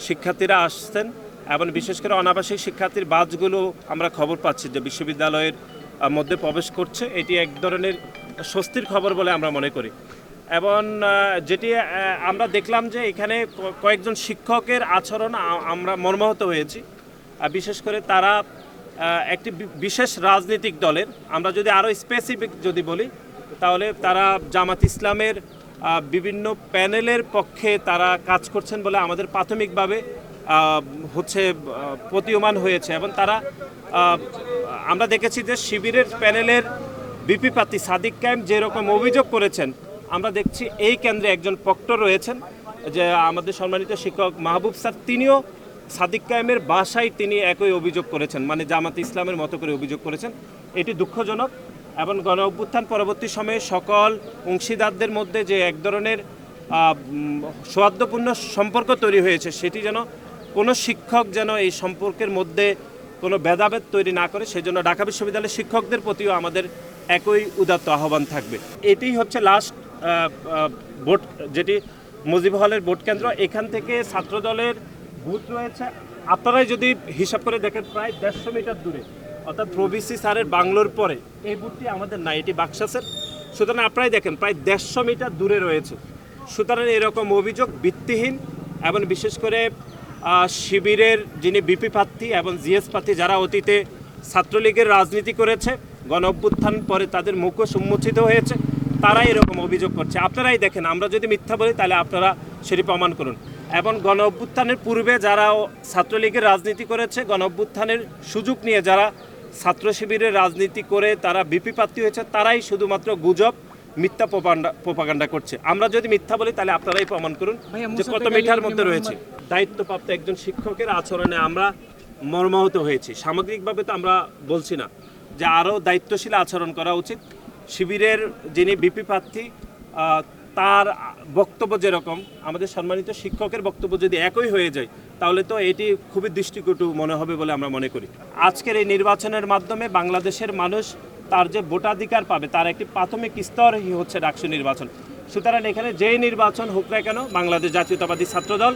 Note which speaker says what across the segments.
Speaker 1: শিক্ষার্থীরা আসছেন এবং বিশেষ করে অনাবাসিক শিক্ষার্থীর বাসগুলো আমরা খবর পাচ্ছি যে বিশ্ববিদ্যালয়ের মধ্যে প্রবেশ করছে। এটি এক ধরনের স্বস্তির খবর বলে আমরা মনে করি। এবং যেটি আমরা দেখলাম যে এখানে কয়েকজন শিক্ষকের আচরণ আমরা মর্মাহত হয়েছি। বিশেষ করে তারা একটি বিশেষ রাজনৈতিক দলের, আমরা যদি আরও স্পেসিফিক যদি বলি তাহলে তারা জামাত ইসলামের বিভিন্ন প্যানেলের পক্ষে তারা কাজ করছেন বলে আমাদের প্রাথমিকভাবে প্রতীয়মান হয়েছে। এবং তারা আমরা দেখেছি যে শিবিরের প্যানেলের বিপি প্রার্থী সাদিক কায়েম যেরকম অভিযোগ করেছেন, আমরা দেখছি এই কেন্দ্রে একজন প্রক্টর রয়েছেন যে আমাদের সম্মানিত শিক্ষক মাহবুব স্যার, তিনিও সাদিক কায়েমের বাসায় তিনি একই অভিযোগ করেছেন, মানে জামাত ইসলামের মতো করে অভিযোগ করেছেন। এটি দুঃখজনক। এবং গণ অভ্যুত্থান পরবর্তী সময়ে সকল অংশীদারদের মধ্যে যে এক ধরনের সৌহার্দ্যপূর্ণ সম্পর্ক তৈরি হয়েছে, সেটি যেন কোনো শিক্ষক যেন এই সম্পর্কের মধ্যে কোনো ভেদাভেদ তৈরি না করে, সেজন্য ঢাকা বিশ্ববিদ্যালয়ের শিক্ষকদের প্রতিও আমাদের একই উদাত্ত আহ্বান থাকবে। এটি হচ্ছে লাস্ট ভোট, যেটি মুজিব হলের ভোট কেন্দ্র। এখান থেকে ছাত্রদলের বুথ রয়েছে, আপনারাই যদি হিসাব করে দেখেন প্রায় 150 মিটার দূরে, অর্থাৎ প্রবিসি স্যারের বাংলোর পরে এই বুথটি আমাদের নাই, এটি বাক্সাসের। সুতরাং আপনারাই দেখেন প্রায় 150 মিটার দূরে রয়েছে। সুতরাং এরকম অভিযোগ ভিত্তিহীন। এবং বিশেষ করে শিবিরের যিনি বিপি প্রার্থী এবং জিএস প্রার্থী, যারা অতীতে ছাত্রলীগের রাজনীতি করেছে, গণ অভ্যুত্থান পরে তাদের মুখোশ উন্মোচিত হয়েছে, তারাই এরকম অভিযোগ করছে। আপনারাই দেখেন, আমরা যদি মিথ্যা বলি তাহলে আপনারা সেটি প্রমাণ করুন। এবং গণ অভ্যুত্থানের পূর্বে যারা ছাত্রলীগের রাজনীতি করেছে, গণ অভ্যুত্থানের সুযোগ নিয়ে যারা ছাত্র শিবিরের রাজনীতি করে তারা বিপি প্রার্থী হয়েছে, তারাই শুধুমাত্র গুজব, মিথ্যা প্রোপাগান্ডা করছে। আমরা যদি মিথ্যা বলি তাহলে আপনারাই প্রমাণ করুন যে কত মিঠার মধ্যে রয়েছে। দায়িত্বপ্রাপ্ত একজন শিক্ষকের আচরণে আমরা মর্মাহত হয়েছি। সামগ্রিকভাবে তো আমরা বলছি না, যে আরও দায়িত্বশীল আচরণ করা উচিত। শিবিরের যিনি বিপি প্রার্থী, তার বক্তব্য যেরকম, আমাদের সম্মানিত শিক্ষকের বক্তব্য যদি একই হয়ে যায় তাহলে তো এটি খুবই দৃষ্টিকটু মনে হবে বলে আমরা মনে করি। আজকের এই নির্বাচনের মাধ্যমে বাংলাদেশের মানুষ তার যে ভোটাধিকার পাবে তার একটি প্রাথমিক স্তরই হচ্ছে ডাকসু নির্বাচন। সুতরাং এখানে যেই নির্বাচন হোক না কেন, বাংলাদেশ জাতীয়তাবাদী ছাত্রদল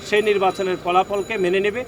Speaker 1: সেই নির্বাচনের ফলাফলকে মেনে নেবে।